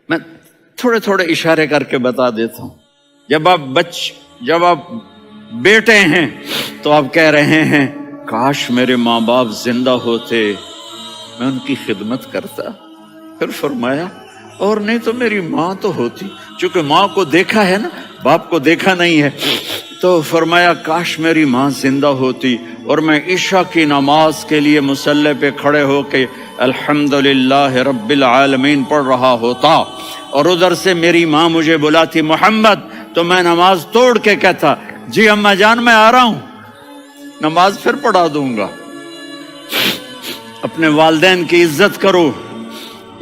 میں تھوڑے تھوڑے اشارے کر کے بتا دیتا ہوں. جب آپ بیٹے ہیں تو آپ کہہ رہے ہیں کاش میرے ماں باپ زندہ ہوتے، میں ان کی خدمت کرتا. پھر فرمایا اور نہیں تو میری ماں تو ہوتی. چونکہ ماں کو دیکھا ہے نا، باپ کو دیکھا نہیں ہے، تو فرمایا کاش میری ماں زندہ ہوتی اور میں عشاء کی نماز کے لیے مصلی پہ کھڑے ہو کے الحمدللہ رب العالمین پڑھ رہا ہوتا، اور ادھر سے میری ماں مجھے بلاتی محمد، تو میں نماز توڑ کے کہتا جی اماں جان میں آ رہا ہوں، نماز پھر پڑھا دوں گا. اپنے والدین کی عزت کرو.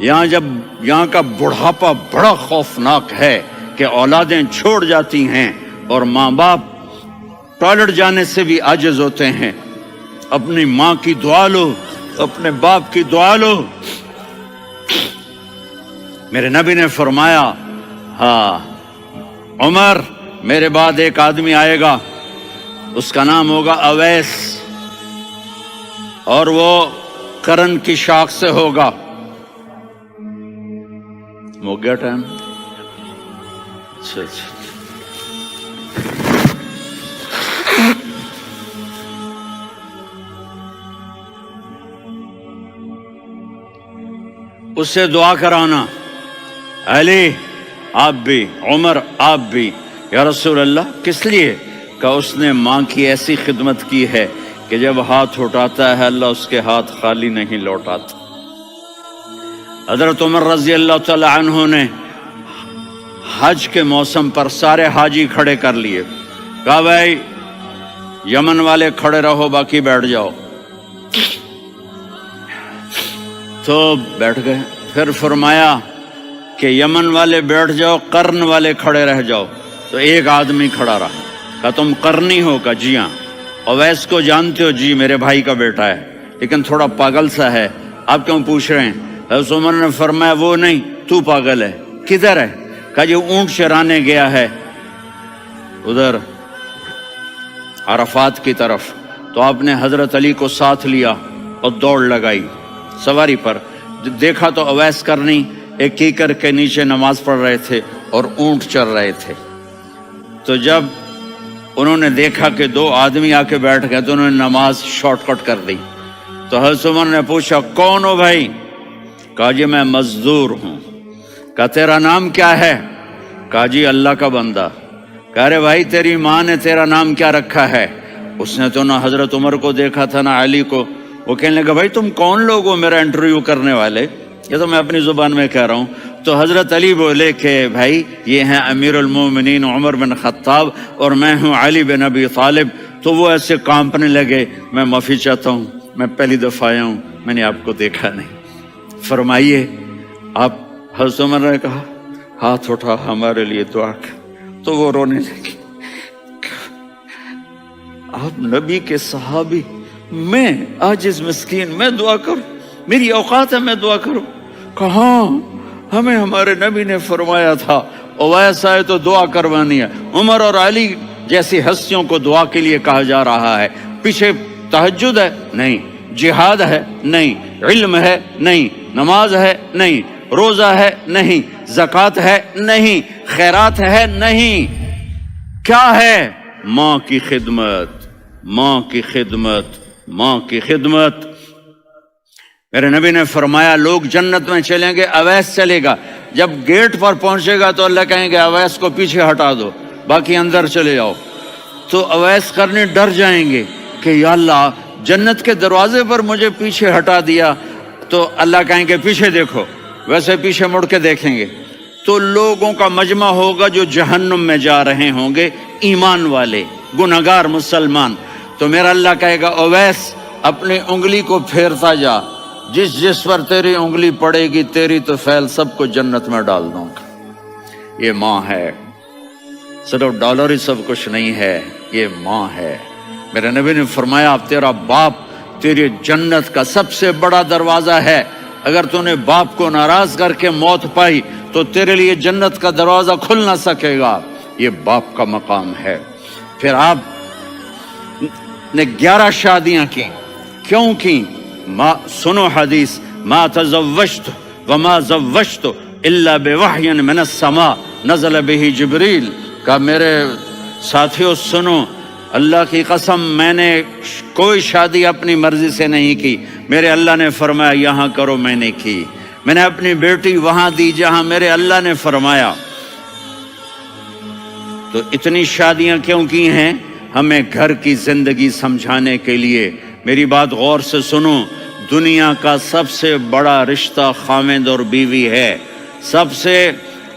یہاں کا بڑھاپا بڑا خوفناک ہے کہ اولادیں چھوڑ جاتی ہیں اور ماں باپ ٹوائلٹ جانے سے بھی عاجز ہوتے ہیں. اپنی ماں کی دعا لو، اپنے باپ کی دعا لو. میرے نبی نے فرمایا ہاں عمر میرے بعد ایک آدمی آئے گا، اس کا نام ہوگا اویس، اور وہ کرن کی شاخ سے ہوگا. ہو گیا ٹائم؟ اچھا. اس سے دعا کرانا، علی آپ بھی، عمر آپ بھی. یا رسول اللہ کس لیے؟ کہ اس نے ماں کی ایسی خدمت کی ہے کہ جب ہاتھ اٹھاتا ہے اللہ اس کے ہاتھ خالی نہیں لوٹاتا. حضرت عمر رضی اللہ تعالی عنہ نے حج کے موسم پر سارے حاجی کھڑے کر لیے، کہا بھائی یمن والے کھڑے رہو باقی بیٹھ جاؤ. تو بیٹھ گئے. پھر فرمایا کہ یمن والے بیٹھ جاؤ، قرن والے کھڑے رہ جاؤ. تو ایک آدمی کھڑا رہا. کہا تم قرنی ہو؟ کہا جی ہاں. اویس کو جانتے ہو؟ جی میرے بھائی کا بیٹا ہے لیکن تھوڑا پاگل سا ہے، آپ کیوں پوچھ رہے ہیں؟ حضرت عمر نے فرمایا وہ نہیں، تو پاگل ہے. کدھر ہے؟ کہا جی اونٹ چرانے گیا ہے ادھر عرفات کی طرف. تو آپ نے حضرت علی کو ساتھ لیا اور دوڑ لگائی سواری پر. دیکھا تو اویس کرنی ایک کیکر کے نیچے نماز پڑھ رہے تھے اور اونٹ چر رہے تھے. تو جب انہوں نے دیکھا کہ دو آدمی آ کے بیٹھ گئے تو انہوں نے نماز شارٹ کٹ کر دی. تو حضرت عمر نے پوچھا کون ہو بھائی؟ کہا جی میں مزدور ہوں. کہا تیرا نام کیا ہے؟ کہا جی اللہ کا بندہ. کہا ارے بھائی تیری ماں نے تیرا نام کیا رکھا ہے؟ اس نے تو نہ حضرت عمر کو دیکھا تھا نہ علی کو. وہ کہنے لگا بھائی تم کون لوگ ہو میرا انٹرویو کرنے والے؟ یہ تو میں اپنی زبان میں کہہ رہا ہوں. تو حضرت علی بولے کہ بھائی یہ ہیں امیر المومنین عمر بن خطاب اور میں ہوں علی بن ابی طالب. تو وہ ایسے کانپنے لگے، میں معافی چاہتا ہوں، میں پہلی دفعہ آیا ہوں، میں نے آپ کو دیکھا نہیں. فرمائیے آپ. حضرت عمر نے کہا ہاتھ اٹھا ہمارے لیے دعا کر. تو وہ رونے لگے. آپ نبی کے صحابی، میں عاجز مسکین میں دعا کروں؟ میری اوقات ہے میں دعا کروں؟ کہاں ہمیں ہمارے نبی نے فرمایا تھا اویس آئے تو دعا کروانی ہے. عمر اور علی جیسی ہستیوں کو دعا کے لیے کہا جا رہا ہے. پیچھے تہجد ہے؟ نہیں. جہاد ہے؟ نہیں. علم ہے؟ نہیں. نماز ہے؟ نہیں. روزہ ہے؟ نہیں. زکوٰۃ ہے؟ نہیں. خیرات ہے؟ نہیں. کیا ہے؟ ماں کی خدمت، ماں کی خدمت، ماں کی خدمت. میرے نبی نے فرمایا لوگ جنت میں چلیں گے، اویس چلے گا. جب گیٹ پر پہنچے گا تو اللہ کہیں گے اویس کو پیچھے ہٹا دو، باقی اندر چلے جاؤ. تو اویس کرنے ڈر جائیں گے کہ یا اللہ جنت کے دروازے پر مجھے پیچھے ہٹا دیا. تو اللہ کہیں گے پیچھے دیکھو، ویسے پیچھے مڑ کے دیکھیں گے تو لوگوں کا مجمع ہوگا جو جہنم میں جا رہے ہوں گے، ایمان والے، گنہگار مسلمان. تو میرا اللہ کہے گا اویس اپنی انگلی کو پھیرتا جا، جس پر تیری انگلی پڑے گی تیری تو فیل سب کو جنت میں ڈال دوں گا. یہ ماں ہے، صرف ڈالر ہی سب کچھ نہیں ہے، یہ ماں ہے. میرے نبی نے فرمایا تیرا باپ تیری جنت کا سب سے بڑا دروازہ ہے. اگر تو نے باپ کو ناراض کر کے موت پائی تو تیرے لیے جنت کا دروازہ کھل نہ سکے گا. یہ باپ کا مقام ہے. پھر آپ نے 11 شادیاں کی. کیوں کی؟ سنو حدیث، ما تزوجت وما زوجت الا بوحی من السماء نزل به جبریل. کہا میرے ساتھیوں سنو، اللہ کی قسم میں نے کوئی شادی اپنی مرضی سے نہیں کی. میرے اللہ نے فرمایا یہاں کرو، میں نے کی. میں نے اپنی بیٹی وہاں دی جہاں میرے اللہ نے فرمایا. تو اتنی شادیاں کیوں کی ہیں؟ ہمیں گھر کی زندگی سمجھانے کے لیے. میری بات غور سے سنو، دنیا کا سب سے بڑا رشتہ خاوند اور بیوی ہے. سب سے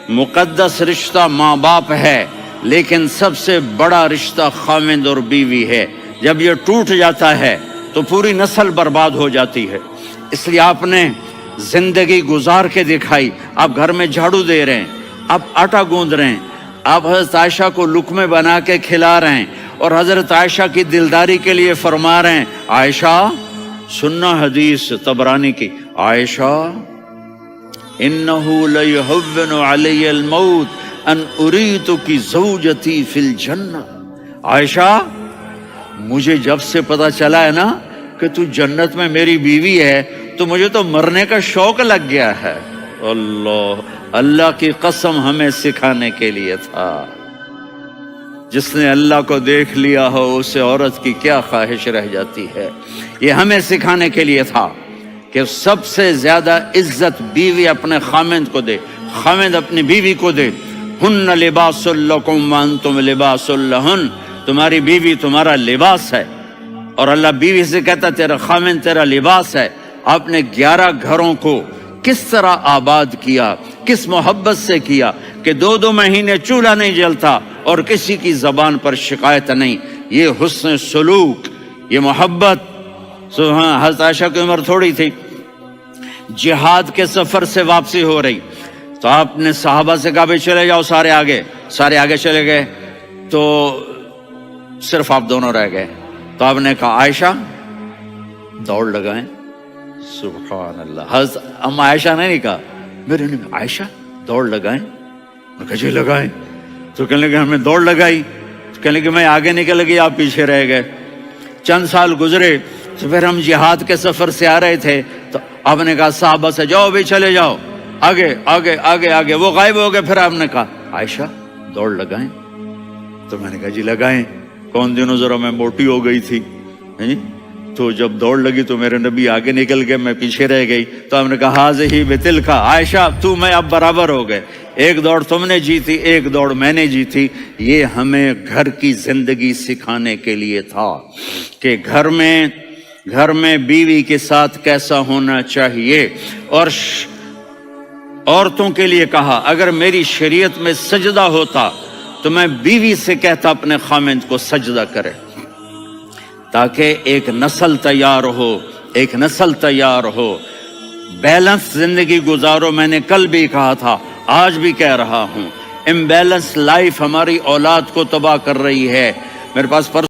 مقدس رشتہ ماں باپ ہے، لیکن سب سے بڑا رشتہ خاوند اور بیوی ہے. جب یہ ٹوٹ جاتا ہے تو پوری نسل برباد ہو جاتی ہے. اس لیے آپ نے زندگی گزار کے دکھائی. آپ گھر میں جھاڑو دے رہے ہیں، آپ آٹا گوندھ رہے ہیں، آپ حضرت عائشہ کو لقمے بنا کے کھلا رہے ہیں، اور حضرت عائشہ کی دلداری کے لیے فرما رہے ہیں عائشہ سننا حدیث طبرانی کی، عائشہ انہو لیہون علی الموت ان اریتکی زوجتی فی الجنہ. عائشہ مجھے جب سے پتا چلا ہے نا کہ تو جنت میں میری بیوی ہے تو مجھے تو مرنے کا شوق لگ گیا ہے. اللہ کی قسم ہمیں سکھانے کے لیے تھا. جس نے اللہ کو دیکھ لیا ہو اسے عورت کی کیا خواہش رہ جاتی ہے. یہ ہمیں سکھانے کے لیے تھا کہ سب سے زیادہ عزت بیوی اپنے خاوند کو دے، خاوند اپنی بیوی کو دے. ہن لباس لکم وانتم لباس لہن، تمہاری بیوی تمہارا لباس ہے. اور اللہ بیوی سے کہتا تیرا خاوند تیرا لباس ہے. آپ نے 11 گھروں کو کس طرح آباد کیا، کس محبت سے کیا کہ 2 مہینے چولہا نہیں جلتا اور کسی کی زبان پر شکایت نہیں. یہ حسن سلوک، یہ محبت. حضرت عائشہ کی عمر تھوڑی تھی، جہاد کے سفر سے واپسی ہو رہی تو آپ نے صحابہ سے کہا بھائی چلے جاؤ سارے آگے چلے گئے تو صرف آپ دونوں رہ گئے. تو آپ نے کہا عائشہ دوڑ لگائیں. سبحان اللہ. حضرت اما عائشہ نے نہیں کہا، میرے نے عائشہ دوڑ لگائیں. میں کہا جی لگائیں. تو کہنے لگے ہمیں دوڑ لگائی. تو کہنے لگے میں آگے نکل گئی، آپ پیچھے رہ گئے. چند سال گزرے تو پھر ہم جہاد کے سفر سے آ رہے تھے تو آپ نے کہا صحابہ سے جاؤ بھی چلے جاؤ آگے آگے آگے آگے. وہ غائب ہو گئے. پھر آپ نے کہا عائشہ دوڑ لگائیں. تو میں نے کہا جی لگائیں. کون دنوں ذرا میں موٹی ہو گئی تھی، تو جب دوڑ لگی تو میرے نبی آگے نکل گئے، میں پیچھے رہ گئی. تو ہم نے کہا ہاذہ بتلک، عائشہ تو میں اب برابر ہو گئے. ایک دوڑ تم نے جیتی، ایک دوڑ میں نے جیتی. یہ ہمیں گھر کی زندگی سکھانے کے لیے تھا کہ گھر میں بیوی کے ساتھ کیسا ہونا چاہیے. اور عورتوں کے لیے کہا اگر میری شریعت میں سجدہ ہوتا تو میں بیوی سے کہتا اپنے خاوند کو سجدہ کرے، تاکہ ایک نسل تیار ہو. بیلنس زندگی گزارو. میں نے کل بھی کہا تھا، آج بھی کہہ رہا ہوں، امبیلنس لائف ہماری اولاد کو تباہ کر رہی ہے. میرے پاس